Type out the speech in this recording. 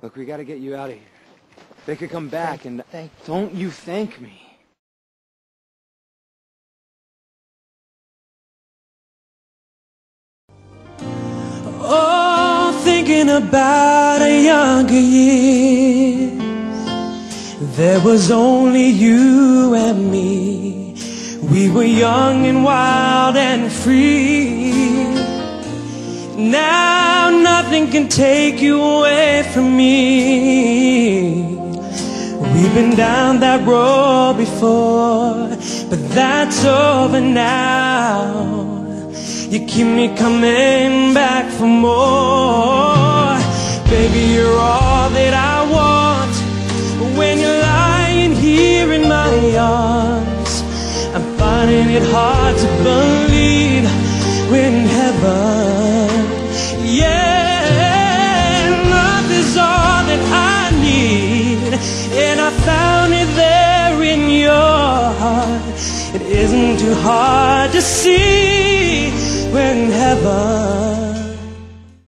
Look, we gotta get you out of here. They could come back don't you thank me. Oh, thinking about our younger years, there was only you and me. We were young and wild and free. Now nothing can take you away from me. We've been down that road before, but that's over now. You keep me coming back for more. Baby, you're all that I want. When you're lying here in my arms, I'm finding it hard to believe we're in heaven. Yeah, love is all that I need, and I found it there in your heart. It isn't too hard to see we're in heaven.